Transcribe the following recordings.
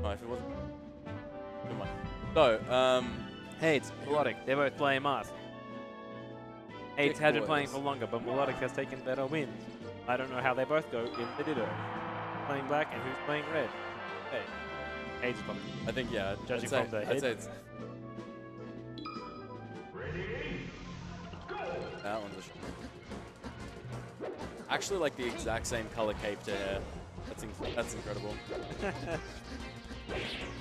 Oh, if it wasn't. Never mind. So, Haydze, Melodiic, they're both playing Marth. Haydze has been playing for longer, but Melodiic has taken better wins. I don't know how they both go in the ditto. Playing black and who's playing red? Hey, Haydze probably. I think, yeah. Judging from the I'd say head. it's. That one's a actually like the exact same color cape to hair. That's incredible.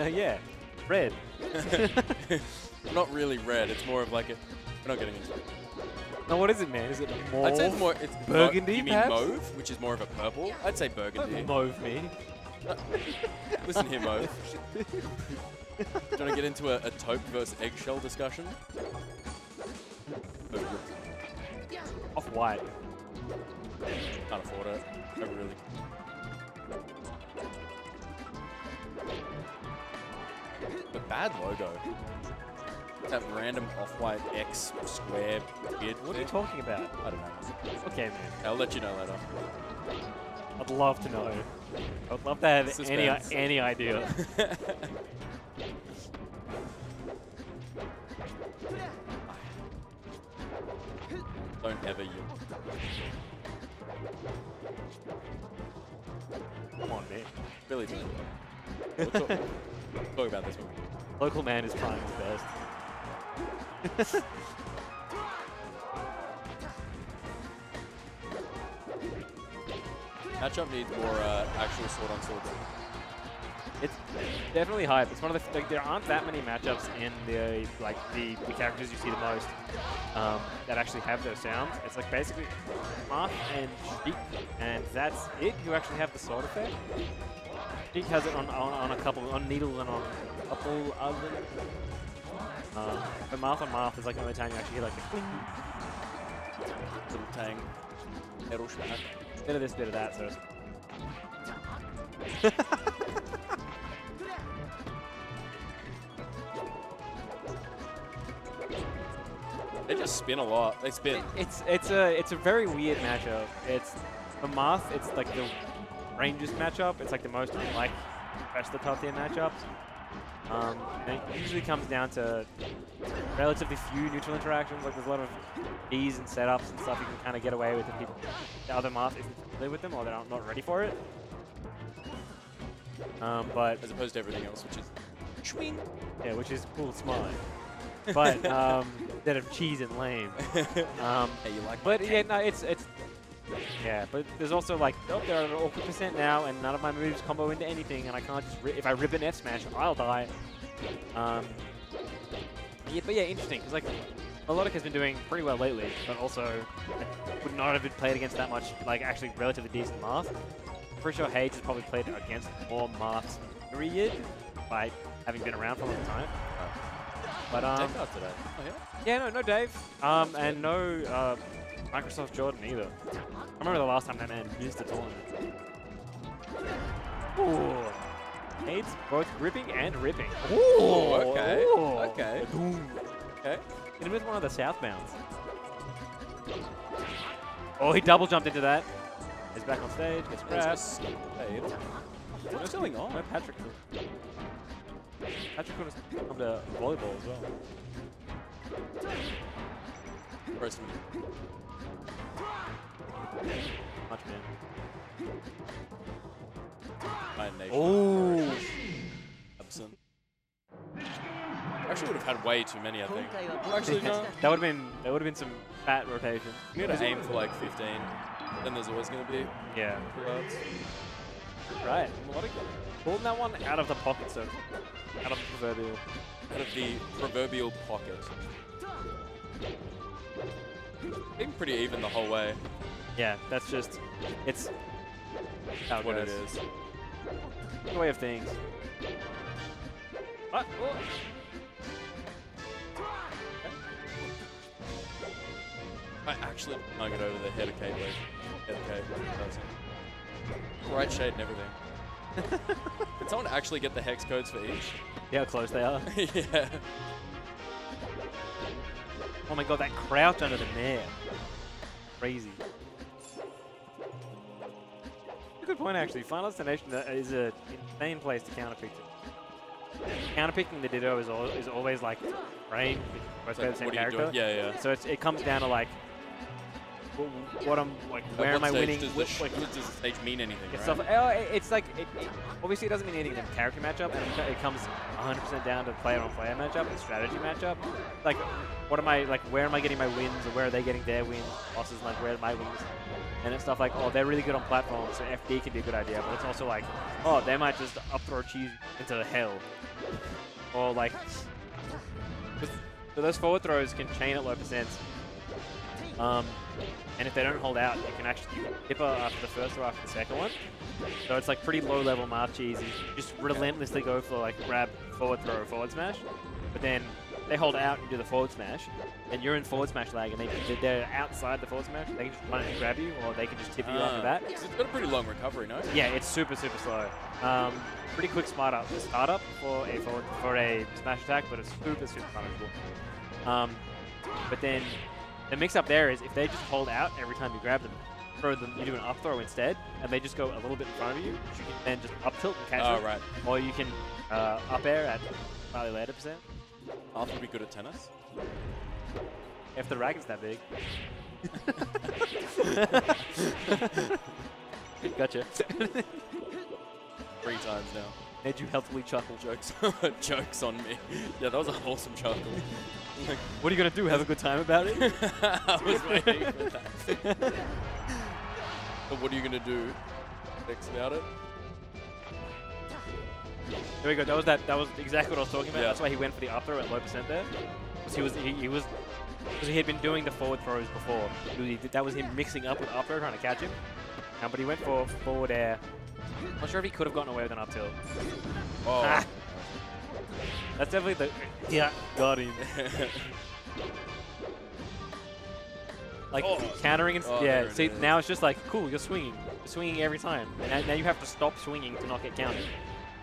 Yeah, red. Not really red. It's more of like a. We're not getting into it. No, what is it, man? Is it mauve? I'd say it's more. It's burgundy, You mean perhaps? mauve, which is more of a purple? I'd say burgundy. Mauve me. Listen here, mauve. Do you want to get into a taupe versus eggshell discussion? Off-white. Can't afford it. Never really. The bad logo. That random off-white X square kid. What are you talking about? I don't know. Okay, man. I'll let you know later. I'd love to know. I'd love to have Suspense. any idea. Don't ever you. Come on, man. Really do. We'll talk about this one. Local man is trying his best. Matchup needs more actual sword-on-sword. It's definitely hype. It's one of the like, there aren't that many matchups in the the characters you see the most that actually have those sounds. It's like basically Marth and Sheik, and that's it. Who actually have the sword effect. Sheik has it on a couple on Needle and on a couple other. But Marth on Marth is like the only time you actually hear like the cling. Little tang. Metal smack. Bit of this, bit of that. So. They just spin a lot. They spin. It's a very weird matchup. It's for Marth, it's like the rangest matchup. It's like the most unlike the rest of the top tier matchups. And it usually comes down to relatively few neutral interactions. Like there's a lot of Ds and setups and stuff you can kind of get away with if people, the other Marth isn't familiar with them or they're not ready for it. But As opposed to everything else, which is swing. Yeah, which is cool, smart. But instead of cheese and lame. Hey, you like But yeah, no, it's yeah. But there's also like, oh, they're at an awkward percent now, and none of my moves combo into anything, and I can't just if I rip an F smash, I'll die. Yeah, but yeah, interesting because like Melodiic has been doing pretty well lately, but also would not have been played against that much like actually relatively decent Marth. I'm pretty sure Haydze has probably played against more Marths period by having been around for a long time. But Dave out today. Oh yeah. yeah, no Dave, and no Microsoft Jordan either. I remember the last time that man missed a tournament. Ooh, Haydze both gripping and ripping. Ooh, okay. Ooh. Okay. Okay. Hit him with one of the southbounds. Oh, he double jumped into that. He's back on stage, gets grabbed. Hey, what's going on? No, Patrick. Patrick could have come to volleyball as well. Roast me. Much man. My nation. Oh. Absent. Actually would have had way too many, I think. Actually, no. That would have been some fat rotation. You gotta aim for like 15. Then there's always gonna be Yeah. pullouts. Right. Melodiic pulling that one out of the pocket, so out of the proverbial. Out of the proverbial pocket. Been pretty even the whole way. Yeah, that's just it's how What it goes. is. The way of things. Oh. I actually might get over the head of Kate. Head of Kate. Right shade and everything. Did someone actually get the hex codes for each? Yeah, how close they are. Yeah. Oh my god, that crouch under the nair. Crazy. Good point, actually. Final Destination is an insane place to counter picture. counterpicking the Ditto is always like brain. Both play the same What are you character. doing? Yeah, yeah. So it comes down to like what I'm like. Where am I winning? Does the stage mean anything? Right? Stuff. It's like obviously it doesn't mean anything in the character matchup, and it comes 100% down to player-on-player matchup and strategy matchup. Like, what am I like? Where am I getting my wins, or where are they getting their wins? Bosses like where are my wins? And it's stuff like, oh, they're really good on platforms, so FD can be a good idea. But it's also like, oh, they might just up throw cheese into hell, or like, so those forward throws can chain at low percents. And if they don't hold out, you can tipper after the first or after the second one. So it's like pretty low level Marth cheese. You just relentlessly go for like grab, forward throw, or forward smash. But then they hold out and do the forward smash, and you're in forward smash lag, and they're outside the forward smash. They can just run and grab you, or they can just tip you off the bat. It's got a pretty long recovery, no? Yeah, it's super slow. Pretty quick startup for a smash attack, but it's super punishable. But then the mix-up there is if they just hold out every time you grab them, you do an up throw instead, and they just go a little bit in front of you, which you can then just up tilt and catch it. Right. Or you can up air at slightly later percent. Marth would be good at tennis. If the racket's that big. Gotcha. 3 times now. Made you healthily chuckle. Jokes on me. Yeah, that was an awesome chuckle. Like, what are you going to do? Have a good time about it? I was waiting for that. But what are you going to do next about it? There we go. That was exactly what I was talking about. Yeah. That's why he went for the up throw at low percent there. Because because he had been doing the forward throws before. That was him mixing up with up throw, trying to catch him. But he went for forward air. I'm not sure if he could have gotten away with an up tilt. Oh. Ah. That's definitely the... Yeah, got him. Like, countering and... yeah, see, now it's just like, cool, you're swinging. You're swinging every time. And now you have to stop swinging to not get countered.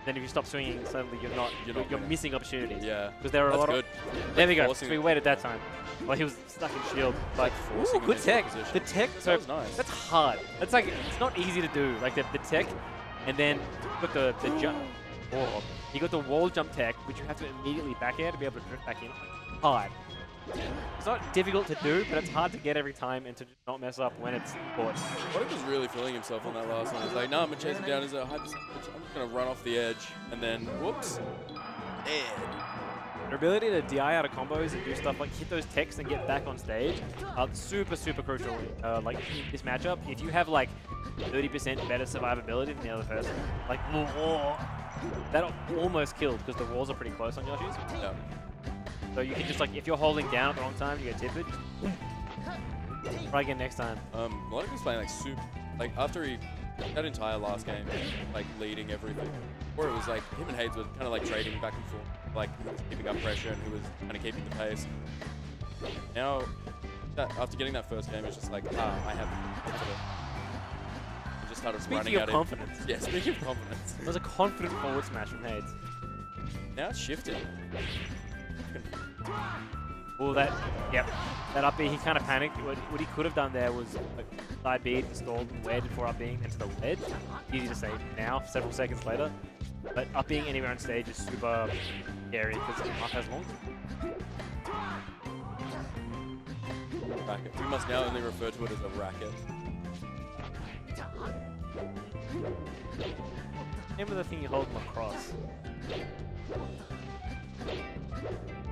Then if you stop swinging, suddenly you're missing opportunities. Yeah. Because there are a lot good. of... There we go. So we waited that time. Well, he was stuck in shield. Like, ooh, good tech. The tech, so nice. That's hard. That's like, it's not easy to do. Like, the tech, and then you got the jump. Oh, you got the wall jump tech, which you have to immediately back air to be able to drift back in. Hard. It's not difficult to do, but it's hard to get every time and to just not mess up when it's caught. What was really feeling himself on that last one? He's like, no, I'm going to chase him down. He's a high percentage. I'm just going to run off the edge, and then, whoops, dead. Their ability to DI out of combos and do stuff like hit those techs and get back on stage, super crucial. Like in this matchup, if you have like 30% better survivability than the other person, like that almost killed because the walls are pretty close on Yoshi's. Yeah. So you can just like, if you're holding down at the wrong time, you get tipped. Try again next time. Melodiic was playing like super, like after that entire last game, like leading everything. Or it was like him and Haydze were kind of like trading back and forth, like who was keeping up pressure and who was kind of keeping the pace. Now, after getting that first game, it's just like, I have confidence. I just started running at it. Speaking of confidence. Yeah, speaking of confidence. It was a confident forward smash from Haydze. Now it's shifting. Well, that up B, he kind of panicked. What he could have done there was like side B, installed and waited for up being into the ledge. Easy to say now, several seconds later. But up being anywhere on stage is super scary because Marth has long. Racket. We must now only refer to it as a racket. Remember the thing you hold across?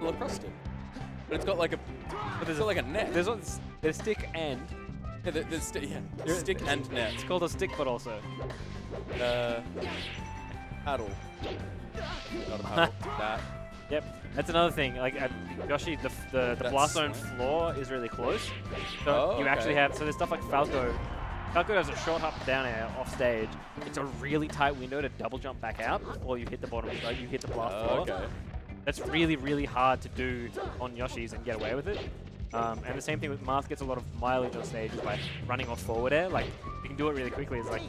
Lacrosse stick. But it's got like a, like a net. There's stick and. Yeah, there's stick and net. It's called a stick, but also. Paddle. Not a paddle. That. Yep, that's another thing. Like Yoshi, the blast zone floor is really close. So you actually have there's stuff like Falco. Falco does a short hop down air off stage. It's a really tight window to double jump back out before you hit the bottom. Like you hit the blast floor. Okay. That's really hard to do on Yoshi's and get away with it. And the same thing with Marth gets a lot of mileage on stage by running off forward air. Like you can do it really quickly. It's like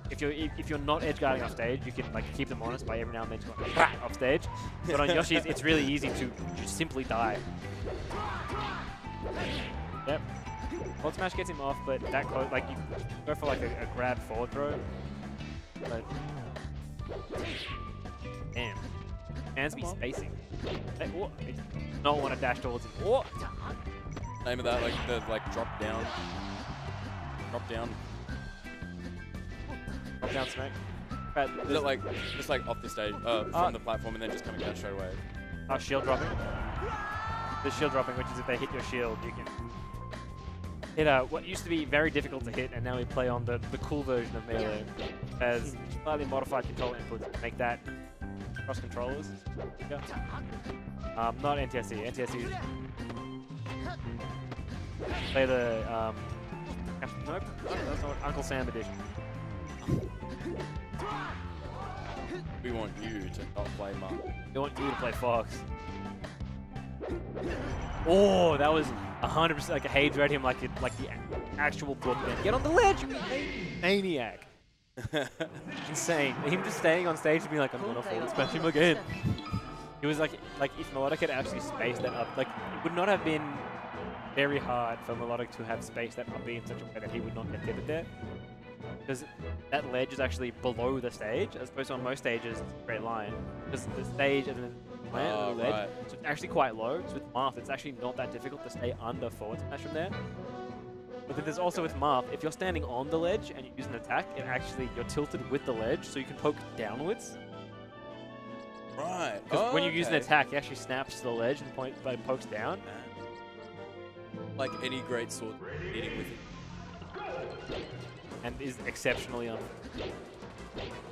if you're not edge guarding off stage, you can like keep them honest by every now and then just going off stage. But on Yoshi's, it's really easy to just simply die. Yep. Hold smash gets him off, but that close, like you go for like a grab forward throw. But damn. fans be spacing. They not want to dash towards him. Oh. Name of that, like the drop down smack. Is it like just like off the stage from the platform and then just coming down straight away? Shield dropping. The shield dropping, which is if they hit your shield, you can hit what used to be very difficult to hit, and now we play on the cool version of Melee as slightly modified control inputs to make that cross controllers. Yeah. Not NTSC. NTSC. Play the nope, that's not Uncle Sam edition. We want you to not play Marth. We want you to play Fox. Oh, that was 100% like a Haydze read him like the actual book. Then get on the ledge, you maniac! Insane. Him just staying on stage and being like, I'm gonna forward smash him again. It was like if Melodiic had actually spaced that up, like it would not have been very hard for Melodiic to have spaced that up in such a way that he would not get hit there. Because that ledge is actually below the stage, as opposed to on most stages, it's a straight line. Because the stage and then the ledge, right. So it's actually quite low. So with Marth, it's actually not that difficult to stay under forward smash from there. But then there's also with Marth, if you're standing on the ledge and you use an attack, you're tilted with the ledge, so you can poke downwards. Right. Because when you use an attack, it actually snaps to the ledge and pokes down. Like any great sword beating with it. And is exceptionally You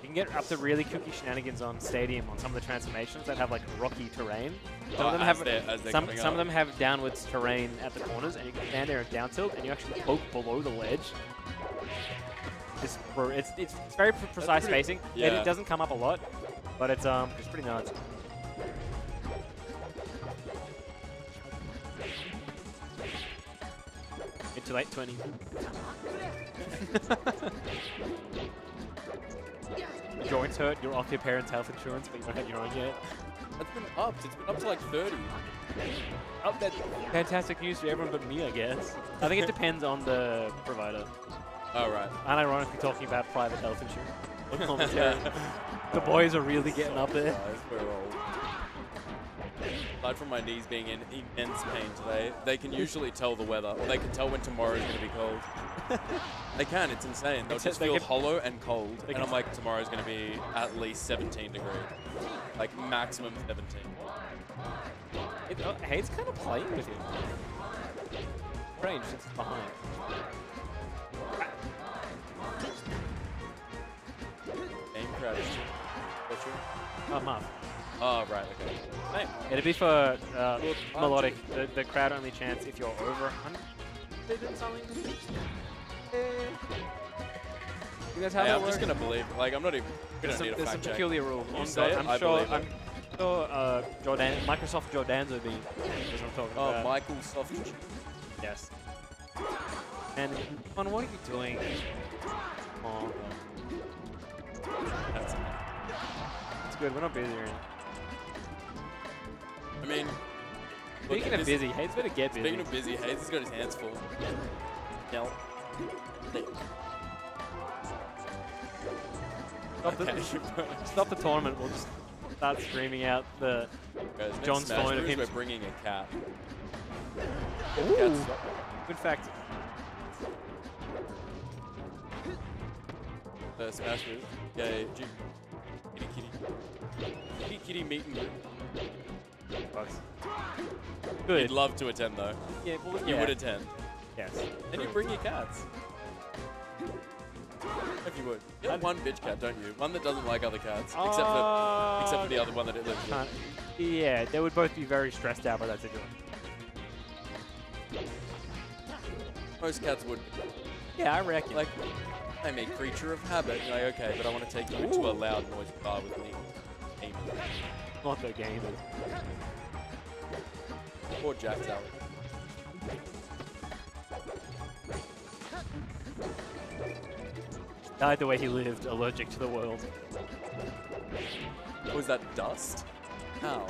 can get up to really kooky shenanigans on Stadium on some of the transformations that have like rocky terrain. Some of them have downwards terrain at the corners, and you can stand there and down tilt, and you actually poke below the ledge. It's very precise spacing. Yeah. It doesn't come up a lot, but it's pretty nuts. It's late 20. Joints hurt, you're off your parents' health insurance, but you don't have your own yet. That's been upped. It's been up to like 30. Oh, that's fantastic news for everyone but me, I guess. I think it depends on the provider. Oh, right. Unironically talking about private health insurance. The boys are really getting up there. We're old. Aside from my knees being in immense pain today, they can usually tell the weather, or they can tell when tomorrow's going to be cold. They can, it's insane. They'll just feel hollow and cold, and I'm like, tomorrow's going to be at least 17 degrees. Like, maximum 17. Haydze kind of playing with him. Strange, since it's behind. Game crash. Oh, Marth. Oh, right, okay. Same. It'd be for Melodiic. The crowd only chants if you're over 100 and something. That's how that works. I'm just gonna believe. Like, I'm not even. We don't need a fact check. There's some peculiar rules. I'm sure Microsoft Jordanzo being is what I'm talking about. Oh, Microsoft. Yes. And what are you doing? Oh. That's good. We're not busy or anything. I mean, speaking of busy, Haydze better get busy. Speaking of busy, Haydze has got his hands full. Yell. Stop the tournament. We'll just start screaming out the John Stone of him. We're bringing a cat. Ooh. Good fact. The smash move. Yeah, kitty meet and greet. Good. You'd love to attend though. Yeah, well, you would attend. Yes. And you bring your cats. If you would. You have one bitch cat, don't you? One that doesn't like other cats, except for the other one that it lives with. Yeah, they would both be very stressed out by that situation. Most cats would. Yeah, I reckon. Like, I'm a creature of habit. You're like, okay, but I want to take you into a loud noise bar with me. Not the gamers. Or Jack's Alley. Died the way he lived, allergic to the world. Was that dust? How?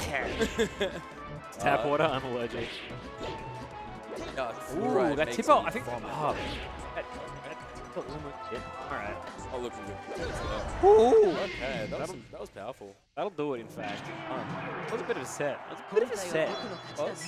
Tap water, I'm allergic. Yeah, Ooh, right, that tip out, I think. Oh, Alright. Oh, looking good. Ooh! Okay, that was powerful. That'll do it, in fact. That was a bit of a set. That was a bit of a set. Was?